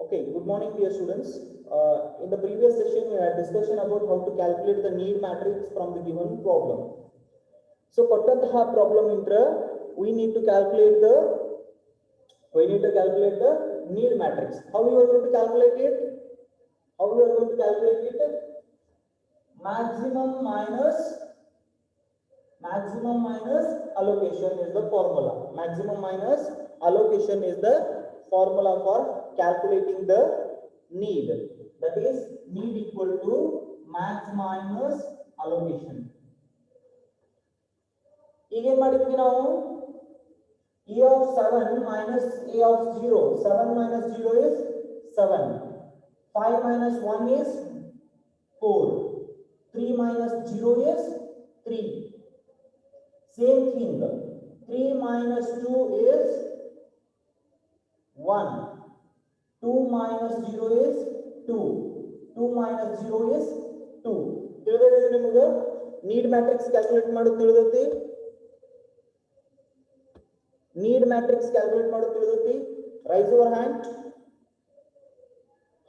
Okay, good morning dear students. In the previous session we had discussion about how to calculate the need matrix from the given problem. So ಕೊಟ್ಟಂತಹ problem intra we need to calculate the need matrix. How we are going to calculate it? Maximum minus allocation is the formula. Maximum minus allocation is the formula for calculating the need. That is need equal to max minus allocation. ಈಗ ಏನು ಮಾಡಿದ್ವಿ ನಾವು e of 7 minus a of 0. 7 minus 0 is 7. 5 minus 1 is 4. 3 minus 0 is 3. Same thing. 3 minus 2 is 1. 2 minus 0 is 2. 2 minus 0 is 2. ತಿಳಿದಿದೆ ನಿಮಗೆ need matrix calculate ಮಾಡೋದು ತಿಳಿದೈತಿ. Need matrix calculate ಮಾಡೋದು ತಿಳಿದೈತಿ. Raise your hand.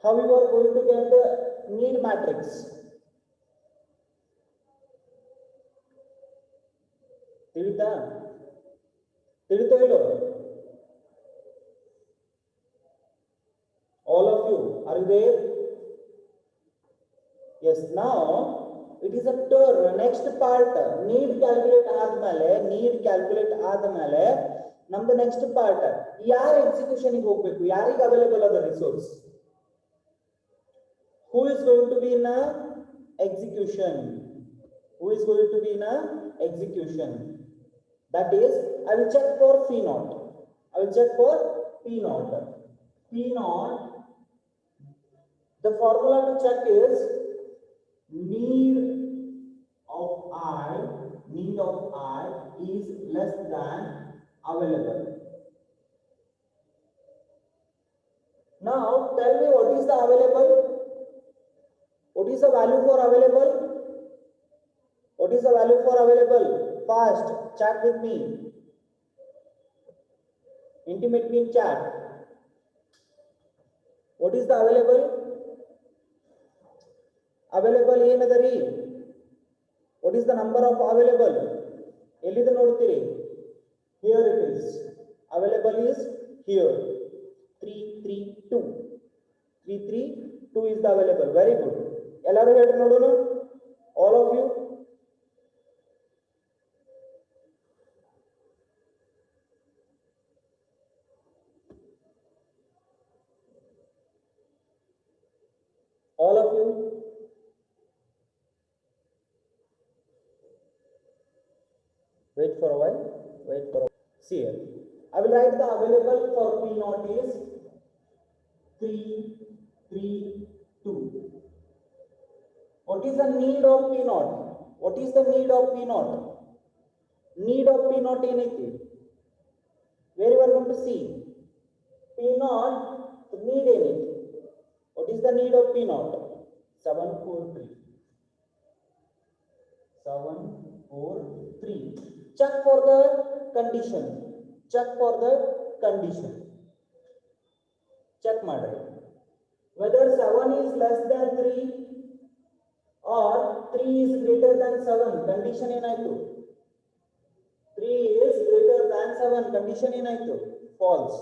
How you are going to get the need matrix? ತಿಳಿತಾ ಇಲ್ಲೋ? All of you, are you there? Yes, now it is a turn. Next part need calculate ಆದ್ಮೇಲೆ ನಮ್ದು next part ಯಾರ execution ಗೆ ಹೋಗಬೇಕು, ಯಾರಿಗೆ available ಅದ resource, who is going to be in a execution, that is I will check for P naught. The formula to check is need of I is less than available. Now tell me what is the available? What is the value for available? Fast, chat with me. Intimate me in chat. What is the available? Available ಏನದರಿ? What is the number of available? ಎಲ್ಲಿದೆ ನೋಡ್ತೀರಿ? Here it is. Available is here. 332. 332 is the available. Very good. ಎಲ್ಲರೂ ಹೇಳ್ರಿ ನೋಡೋಣ. All of you. All of you. Wait for a while. See here. I will write the available for P naught is 332. What is the need of P naught? Need of P naught ಏನೈತಿ? Where you are going to see P naught need ಏನೈತಿ? What is the need of P naught? 743. Check for the condition. Check ಮಾಡ್ರಿ. Whether 7 is less than 3 or 3 is greater than 7. Condition ಏನಾಯ್ತು? 3 is greater than 7. Condition ಏನಾಯ್ತು? False.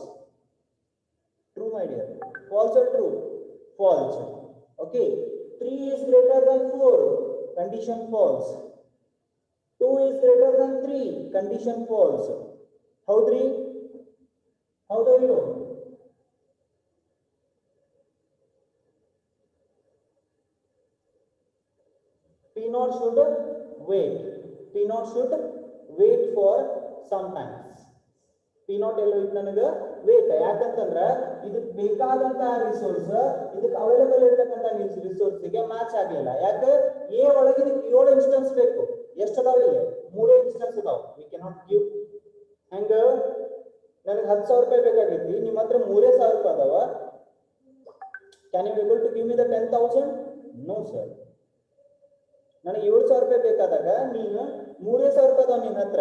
True my dear. False or true? False. Okay. 3 is greater than 4. Condition false. 2 is greater than 3. Condition false. ಹೌದ್ರಿ? ಹೌದೋ ಇಲ್ಲೋ? P naught should wait for some times. P naught ಎಲ್ಲೋ ಇತ್ತು ನನಗೆ wait. ಯಾಕಂತಂದ್ರ ಇದಕ್ಕೆ ಬೇಕಾದಂತಹ resource ಇದಕ್ಕೆ available ಇರತಕ್ಕಂತ ರಿಸೋರ್ಸ್ಗೆ match ಆಗಲಿಲ್ಲ. ಯಾಕೆ? ಎ ಒಳಗೆ ಇದಕ್ಕೆ 7 ಇನ್ಸ್ಟೆನ್ಸ್ ಬೇಕು. ಎಷ್ಟು ಅದಾವ? ಇಲ್ಲಿ 3 ಇನ್ಸ್ಟೆನ್ಸ್ ಅದಾವ. V cannot give. ಹಂಗ ನನಗೆ 10,000 ರೂಪಾಯಿ ಬೇಕಾಗೈತಿ, ನಿಮ್ಮ ಹತ್ರ 3,000 ರೂಪಾಯಿ ಅದಾವ. Can you able to give me the 10,000? No sir. ನನಗೆ 7,000 ರೂಪಾಯಿ ಬೇಕಾದಾಗ ನೀನು 3,000 ರೂಪಾಯಿ ಅದಾವ ನಿನ್ನ ಹತ್ರ,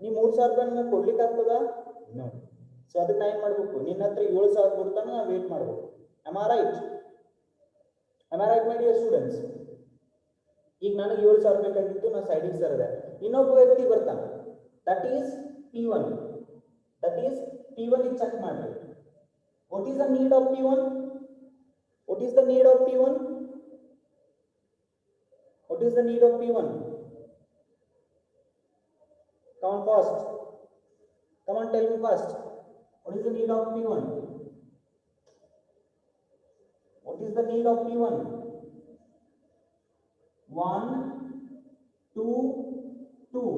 ನೀ 3,000 ರೂಪಾಯಿ ನನಗೆ ಕೊಡ್ಲಿಕ್ಕೆ ಆಗ್ತದ? ನೋ. ಸೊ ಅದಕ್ಕೆ ನಾ ಏನು ಮಾಡಬೇಕು? ನಿನ್ನ ಹತ್ರ 7,000 ಕೊಡ್ತಾನೆ ನಾ ವೇಟ್ ಮಾಡಬೇಕು. Am I right? Am I right, my dear students? ಈಗ ನನಗೆ 7,000 ಬೇಕಾಗಿತ್ತು, ನಾ ಸೈಡಿಗೆ ಸರಿದೆ. ಇನ್ನೊಬ್ಬ ವ್ಯಕ್ತಿ ಬರ್ತಾನೆ, that is P1. That is P1 ಗೆ ಚೆಕ್ ಮಾಡಿ. What is the need of P1? What is the need of P1? What is the need of P1? Come on fast. Come on, tell me fast. What is the need of P1? What is the need of P1? 1, 2, 2.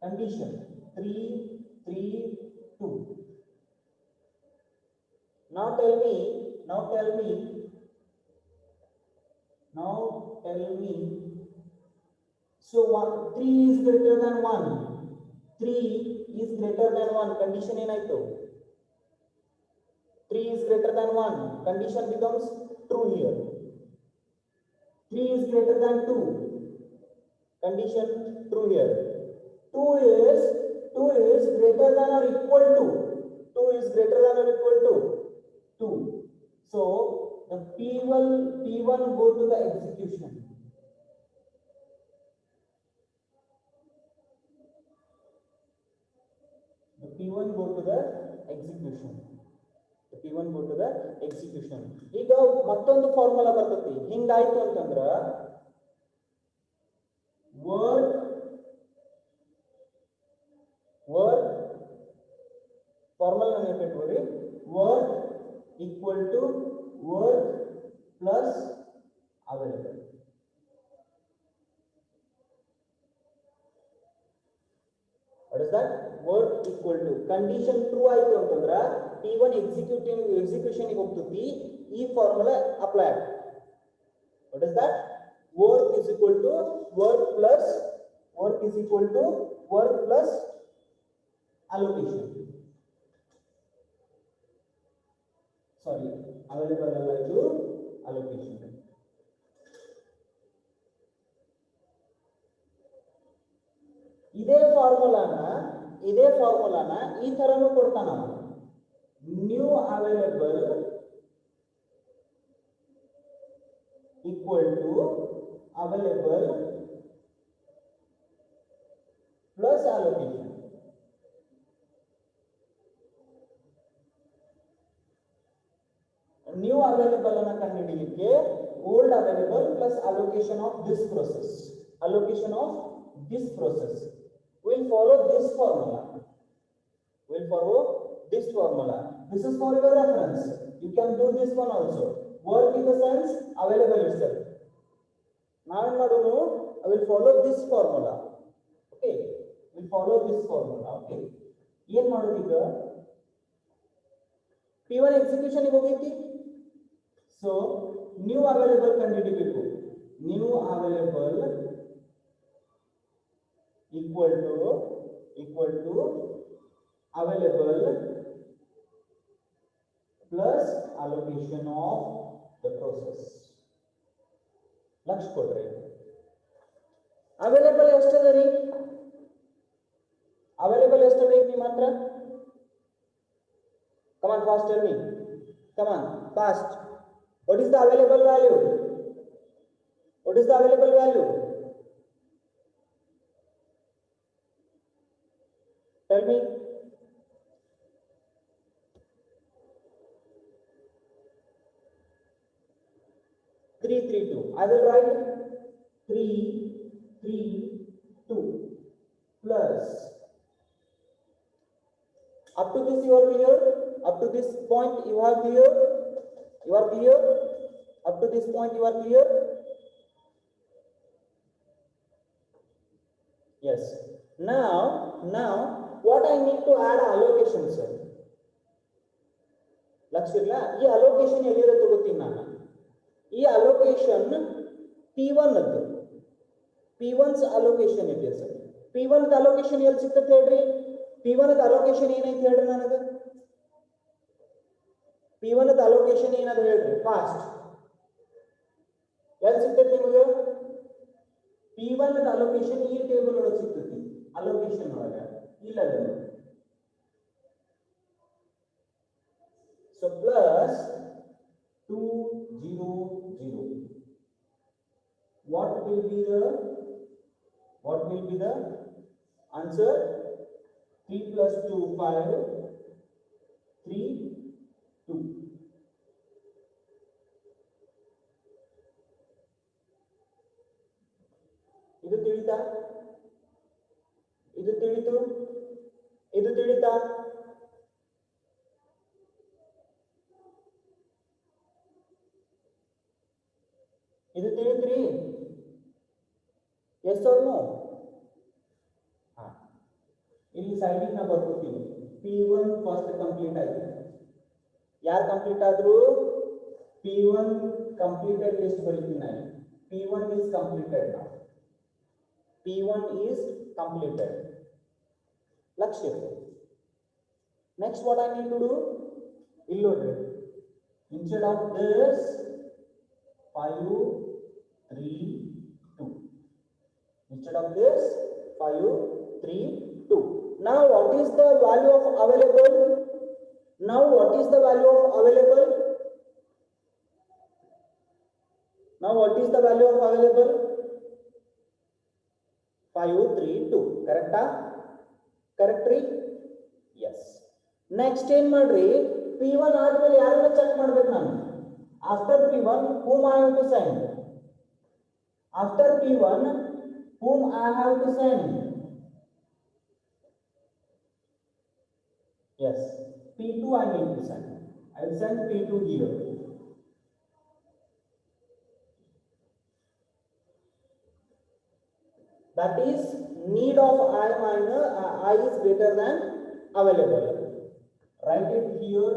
Condition 3, 3, 2. Now tell me. So 3 is greater than 1. 3 is greater than 1. Condition ಏನಾಯ್ತು? 3 is greater than 1. Condition becomes true here. 3 is greater than 2. Condition true here. 2 is greater than or equal to. 2 is greater than or equal to 2. So the P1 go to the execution. The P1 go to the execution. The P1 go to the execution. ಈಗ ಮತ್ತೊಂದು formula ಬರ್ತೈತಿ. ಹಿಂಗಾಯ್ತು ಅಂತಂದ್ರ work formula ನೆನಪಿಟ್ಕೊಳ್ಳಿ. Work equal to work plus available. What is that? Work equal to condition true ಆಯ್ತು ಅಂತಂದ್ರ P1 execution ಗೆ ಹೋಗ್ತತಿ. ಈ formula apply. What is that? Work is equal to work plus allocation. Sorry, available ಅಲ್ಲ, ಇದು allocation. ಇದೇ ಫಾರ್ಮುಲಾನ ಈ ತರನು ಕೊಡ್ತಾನ. New available equal to available plus allocation. New available ಅನ್ನು ಕಂಡುಹಿಡಿಯಲಿಕ್ಕೆ old available plus allocation of this process will follow this formula. This is for your reference. You can do this one also. Work in the sense available itself. Now I will follow this formula. Okay, we'll follow this formula. Okay, ಏನು ಮಾಡೋದು ಈಗ? P1 execution ಗೆ ಹೋಗೈತಿ. So new available ಕಂಡುಹಿಡಿಯಬೇಕು. New available equal to available plus allocation of the process. Lakh ಕೊಡ್ರಿ. Available ಎಷ್ಟದ ರೀ? Available ಎಷ್ಟದ ಈಗ ನಿಮ್ಮ ಹತ್ರ? Come on, fast, tell me. Come on, fast. What is the available value? What is the available value? Tell me. Three, 3, 2. I will write 3, 3, 2 plus. Up to this you are clear? Up to this point you are clear? You are clear? Up to this point you are clear? Yes. Now what I need to add allocation, sir. ಲಕ್ಷಿಲ್ಲ, ಈ allocation ಎಲ್ಲಿರೋ ತಗೋತೀನಿ ನಾನು. ಈ allocation P1 ಅದು. P1's allocation ಇದೆ sir. P1 the allocation ಎಲ್ಲಿ ಸಿಗ್ತದೆ ಹೇಳ್ರಿ? P1 the allocation ಏನೈತೆ ಹೇಳ್ರಿ ನನಗೆ? P1 ದ ಅಲೋಕೇಶನ್ ಏನದ ಹೇಳ್ರಿ ಫಾಸ್ಟ್. ಎಲ್ಲಿ ಸಿಗ್ತದೆ ನಿಮಗೆ? P1 ದ ಅಲೋಕೇಶನ್ ಈ ಟೇಬಲ್ ಒಳಗೆ ಸಿಗ್ತದೆ. ಅಲೋಕೇಶನ್ ಒಳಗೆ ಇಲ್ಲ ಅದು. So plus 200. What will be the answer? 3 plus 2 5, 3 2. ಇದು ತಿಳಿತಾ? ಇದು ತಿಳಿತು? ಇದು ತಿಳಿತಾ? ಇದು ತಿಳಿದ್ರಿ? S R no? ಇಲ್ಲಿ ಸೈಡಿಗೆ ನಾವು ಬರ್ಕೊತೀವಿ. P1 ಫಸ್ಟ್ ಕಂಪ್ಲೀಟ್ ಆಗಿದೆ. ಯಾರು ಕಂಪ್ಲೀಟ್ ಆದ್ರು? P1 ಕಂಪ್ಲೀಟೆಡ್ ಲಿಸ್ಟ್ ಬರೀತೀನಿ ನಾನು. P1 is completed now. P1 is completed. ಲಕ್ಷ್ಯ. Next what I need to do? ಇಲ್ಲಿ ನೋಡ್ರಿ. Instead of this 5 3 2. Instead of this 5 3 2. Now what is the value of available? Now what is the value of available? Now what is the value of available? 5 3 2. Correct? Correct ರೀ? Yes. Next ಏನ್ ಮಾಡ್ರಿ? P1 ಆದ್ಮೇಲೆ ಯಾರನ್ನ check ಮಾಡ್ಬೇಕು ನಾನು? After P1 whom I have to send? After P1 whom I have to send? Yes, P2 I need to send. I will send P2 here. That is need of I minus I is greater than available. Write it here.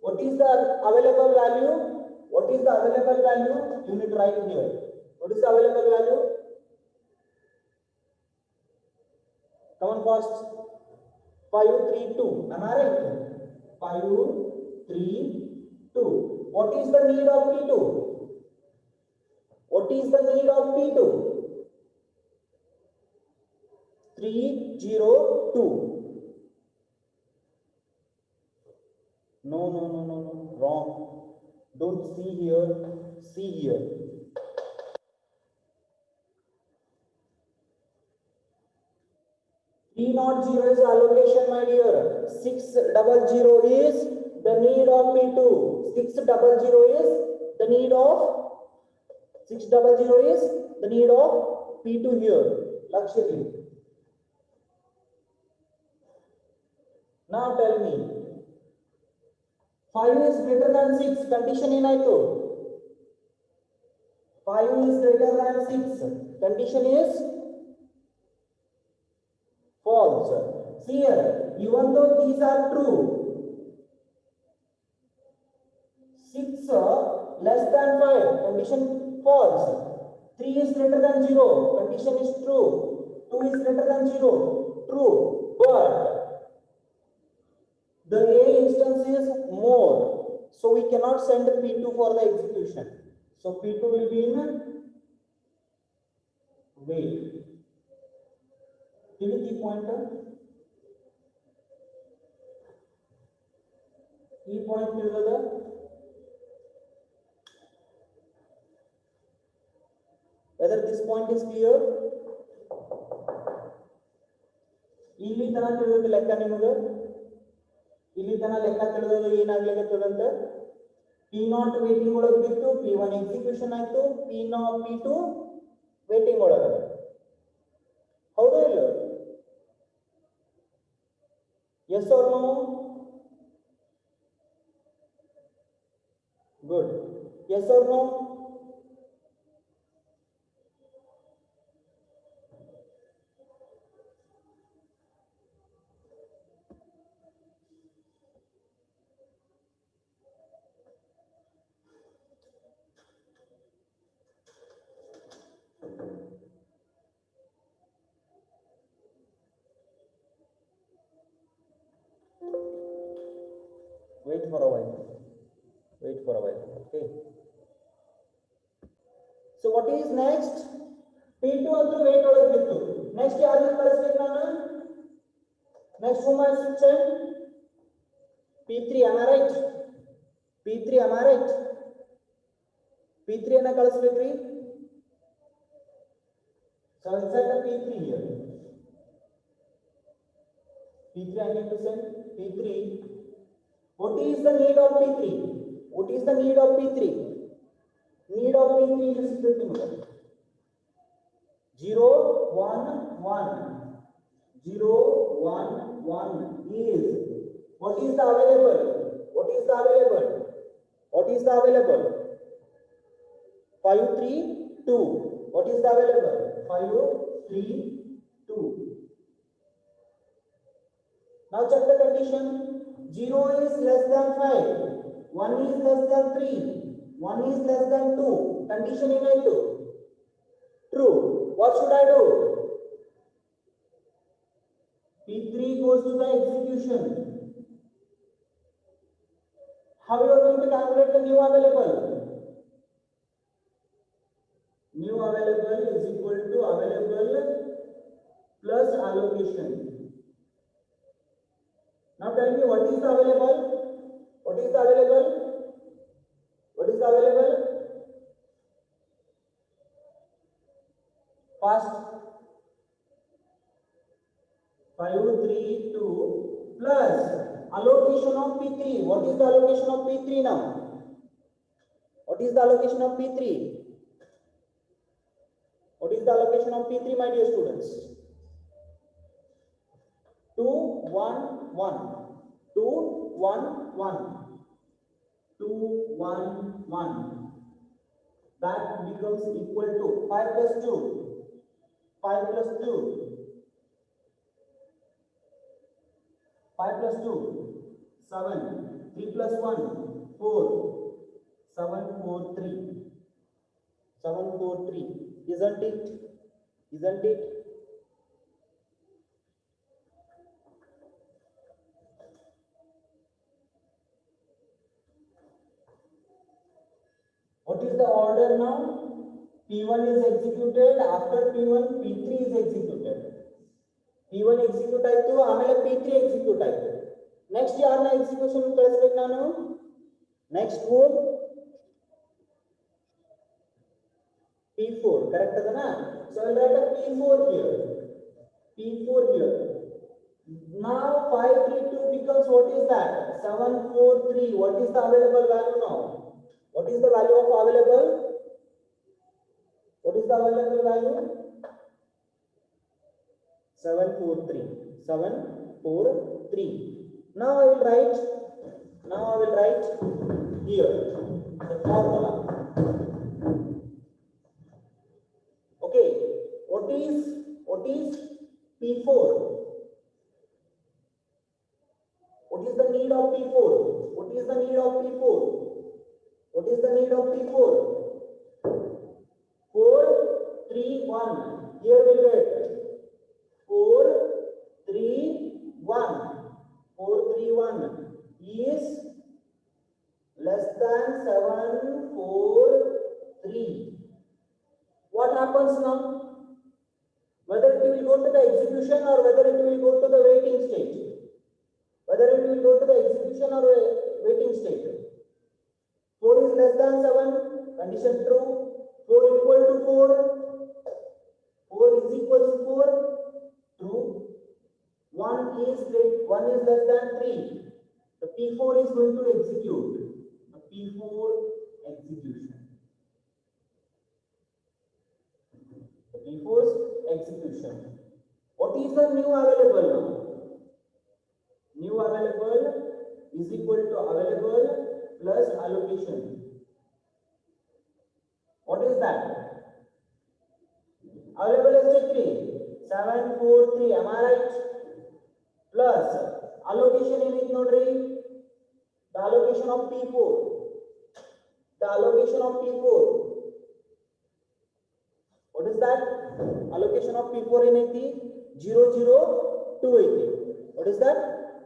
What is the available value? What is the available value? You need to write here. What is the available value? Come on fast. 5 3 2. Am I right? 5 3 2. What is the need of P2? What is the need of P2? 3 0 2. No, wrong. Don't see here, see here. P00 is allocation, my dear. 600 is the need of P2. 600 is the need of 600 is the need of P2 here. Lakshya. Now tell me. 5 is greater than 6. Condition ಏನಾಯ್ತು? 5 is greater than 6. Condition is false. See here, even though these are true, 6 less than 5, condition false. 3 is greater than 0, condition is true. 2 is greater than 0, true. But the A instance is more, so we cannot send P2 for the execution. So P2 will be in wait. Give me the pointer. E point ತಿಳಿದದ? Whether this point is clear? ಇಲ್ಲಿ ತನ ತಿಳಿದ ಲೆಕ್ಕ ನಿಮಗೆ? ಇಲ್ಲಿ ತನ ಲೆಕ್ಕ ತಿಳಿದದ ಏನಾಗ್ಲಿಕತ್ತದಂತ? P0 waiting ಒಳಗೆ ಬಿತ್ತು, P1 ಎಕ್ಸಿಕ್ಯೂಷನ್ ಆಯ್ತು, P2 ವೇಟಿಂಗ್ ಒಳಗೆ. ಹೌದಾ ಇಲ್ಲ? Yes or no? Good. Yes or no? Wait for a while. Okay. So what is next? P2 ಅಂತೂ ವೇಟ್ ಒಳಗೆ ಬಿತ್ತು. ನೆಕ್ಸ್ಟ್ ಯಾರನ್ನ ಕಳಿಸ್ಬೇಕು ನಾನು? Next whom I should send? P3, am I right? P3, am I right? P3 ಅನ್ನ ಕಳಿಸ್ಬೇಕ್ರಿ. So insert the P3 here. P3 I need to send P3. What is the need of P3? What is the need of P3? Need of P3 is 0 1 1 0 1 1 is what is the available? What is the available? What is the available? 5 3 2. What is the available? 5 3 2. Now check the condition. 0 is less than 5. 1 is less than 3. 1 is less than 2. Condition ಏನಾಯ್ತು? True. What should I do? P3 goes to the execution. How you are going to calculate the new available? New available is equal to available plus allocation. Now tell me what is the available? What is the available? What is the available? First 5 3 2 plus allocation of P3. What is the allocation of P3 now? What is the allocation of P3? What is the allocation of P3, my dear students? 2 1 1 2 1 1 2 1 1. That becomes equal to 5 plus 2 5 plus 2 5 plus 2 7 3 plus 1 4 7 4 3 7 4 3. Isn't it? Isn't it? What is the order now? P1 is executed. After P1, P3 is executed. P1 execute ಆಯ್ತು, ಆಮೇಲೆ P3 execute ಆಯ್ತು. Next ಯಾರನ್ನ execution ಕಳಿಸ್ಬೇಕು ನಾನು? Next whom? P4. Correct ಅದನಾ? So I'll write a P4 here. P4 here. Now 5 3 2 becomes what is that? 7 4 3. What is the available value now? What is the value of available? What is the available value? 743. 743. Now I will write here the formula. Okay, what is P4? What is the need of P4? What is the need of P4? What is the need of P4? 4 3 1. Here we get 4 3 1. 4 3 1 is less than 7 4 3. What happens now? Whether it will go to the execution or whether it will go to the waiting state. Whether it will go to the execution or waiting state. 4 is less than 7. Condition true. 4 equal to 4. 4 is equal to 4. True. 1 is less than 3. The P4 is going to execute. The P4 execution. The P4's execution. What is the new available now? New available is equal to available plus allocation. What is that? Available is 3. 7 4 3. Am I right? Plus allocation is nodri. The allocation of P4. The allocation of P4. What is that? Allocation of P4 in 0 0 2 80. What is that?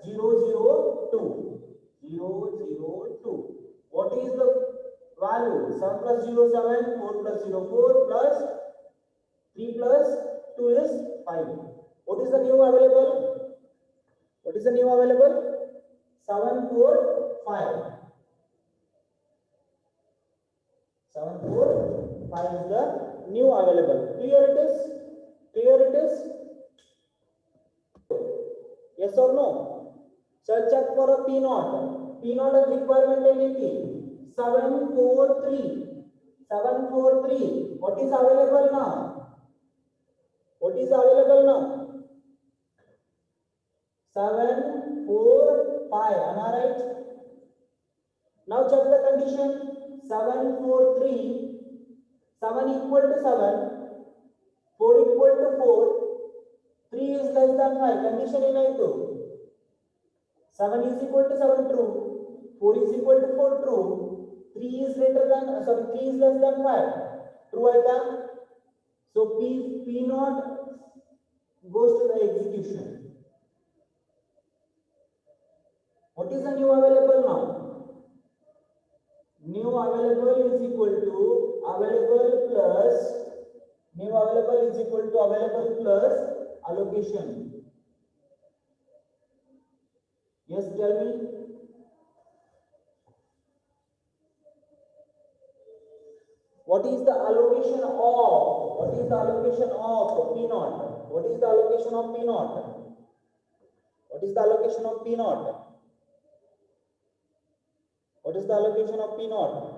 0 0 2. 0 0 2. What is the value? 7 plus 0 7, 4 plus 0 4 plus 3 plus 2 is 5. What is the new available? What is the new available? 7 4 5. 745 is the new available. Clear it is? Clear it is? Yes or no? So check for a P naught. P naught is requirement ability 743. 743. What is available now? What is available now? 745. Am I right? Now check the condition. 743. 7 equal to 7. 4 equal to 4. 3 is less than 5. Condition in I2. 7 is equal to 7 true. 4 is equal to 4 true. 3 is greater than 3 is less than 5. True item. So P naught goes to the execution. What is the new available now? New available is equal to available plus new available is equal to available plus allocation. Yes, tell me. What is the allocation of? What is the allocation of P naught? What is the allocation of P naught? What is the allocation of P naught? What is the allocation of P naught?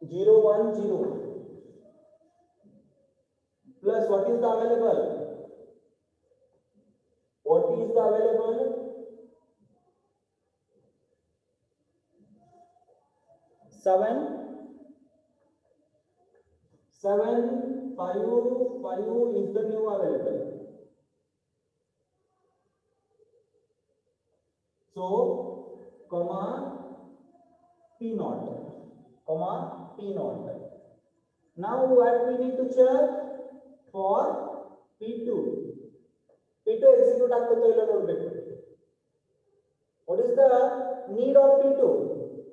0 1 0 plus what is the available? What is the available? 7 7 5 5 is the new available. So comma P naught, comma P naught. Now what we need to check for P2. P2 execute ಆಗ್ತದೋ ಇಲ್ಲ ನೋಡಬೇಕು. What is the need of P2?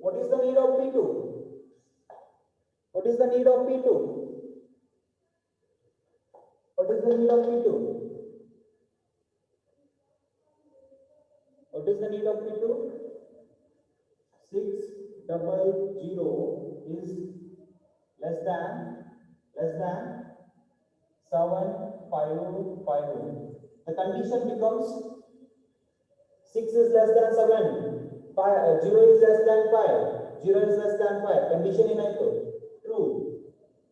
What is the need of P2? What is the need of P2? What is the need of P2? What is the need of P2? 600 is less than 755. The condition becomes 6 is less than 7, 0 is less than 5, 0 is less than 5. Condition in I2 true.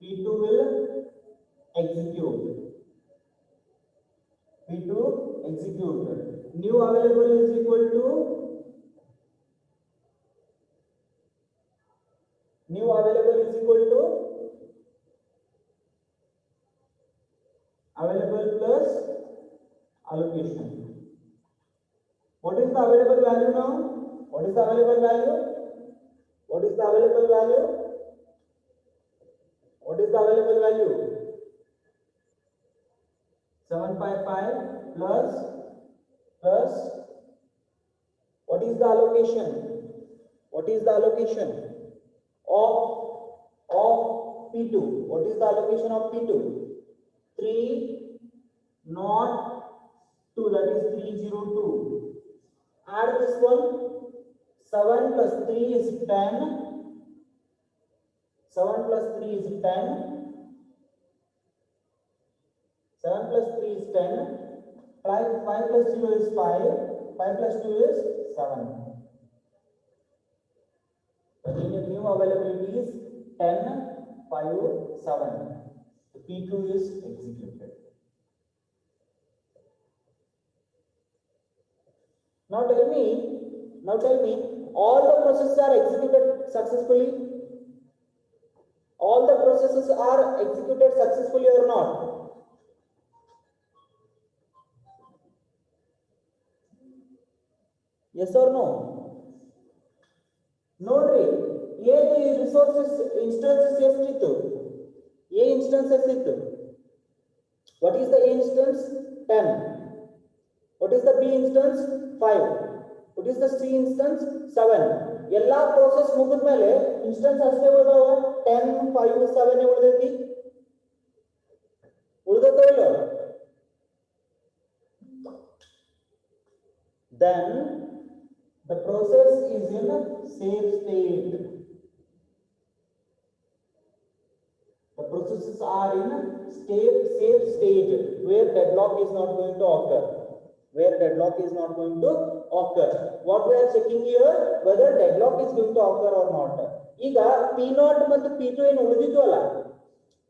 P2 will execute. P2 execute. New available is equal to new available is equal to available plus allocation. What is the available value now? What is the available value? What is the available value? What is the available value? 755 plus what is the allocation? What is the allocation of P2? What is the allocation of P2? 3 not 2, that is 302. Add this one. 7 plus 3 is 10. 7 plus 3 is 10. 7 plus 3 is 10. 5 plus 0 is 5. 5 plus 2 is 7. The new availability is 10, 5, 7. The P2 is executed. Now tell me, all the processes are executed successfully? All the processes are executed successfully or not? Yes or no? Nodri, A resources instances ಎಷ್ಟಿತ್ತು? A instances ಇತ್ತು. What is the A instance? 10. What is the B instance? 5. What is the C instance? 7. ಎಲ್ಲಾ process ಮುಗಿದ್ಮೇಲೆ instance ಅಷ್ಟೇ ಉಳಿದಾವ 10, 5, 7 ಉಳಿದೈತಿ. ಉಳಿದೈತೋ ಇಲ್ಲೋ? Then the process is in safe state. The processes are in safe state where deadlock is not going to occur. Where deadlock is not going to occur. What we are checking here, whether deadlock is going to occur or not. ಈಗ P0 ಮತ್ತು P2 ಏನು ಉಳಿದಿತ್ತು ಅಲ್ಲ,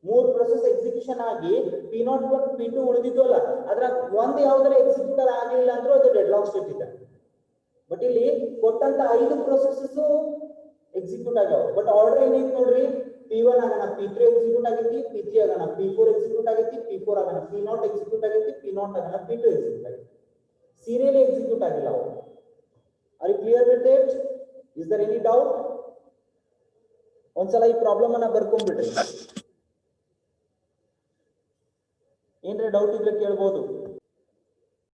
ಮೂರು process execution ಆಗಿ P0 ಮತ್ತು P2 ಉಳಿದಿತ್ತು ಅಲ್ಲ, ಅದರ ಒಂದು ಯಾವ್ದಾರ ಎಕ್ಸಿಕ್ಯೂಟ್ ಆಗಲಿಲ್ಲ ಅಂದ್ರೆ ಅದು ಡೆಡ್ಲಾಕ್ ಸ್ಟೇಟ್ ಇದೆ. ಬಟ್ ಇಲ್ಲಿ ಕೊಟ್ಟಂತ 5 ಪ್ರೊಸೆಸಸ್ ಎಕ್ಸಿಕ್ಯೂಟ್ ಆಗ್ಯಾವ. ಬಟ್ ಆರ್ಡರ್ ಏನೈತಿ ನೋಡ್ರಿ, P1 ಆಗನ P3 ಎಕ್ಸಿಕ್ಯೂಟ್ ಆಗೈತಿ, P3 ಆಗನ P4 ಎಕ್ಸಿಕ್ಯೂಟ್ ಆಗೈತಿ, P4 ಆಗನ P0 ಎಕ್ಸಿಕ್ಯೂಟ್ ಆಗೈತಿ, P0 ಆಗನ P2 ಎಕ್ಸಿಕ್ಯೂಟ್ ಆಗೈತಿ. ಸೀರಿಯಲಿ ಎಕ್ಸಿಕ್ಯೂಟ್ ಆಗಿಲ್ಲ ಅವು. Are you clear with it? Is there any doubt? ಒಂದ್ಸಲ ಈ ಪ್ರಾಬ್ಲಮ್ ಅನ್ನ ಬರ್ಕೊಂಡ್ಬಿಡ್ರಿ. ಏನ್ರಿ ಡೌಟ್ ಇದ್ರೆ ಕೇಳ್ಬೋದು.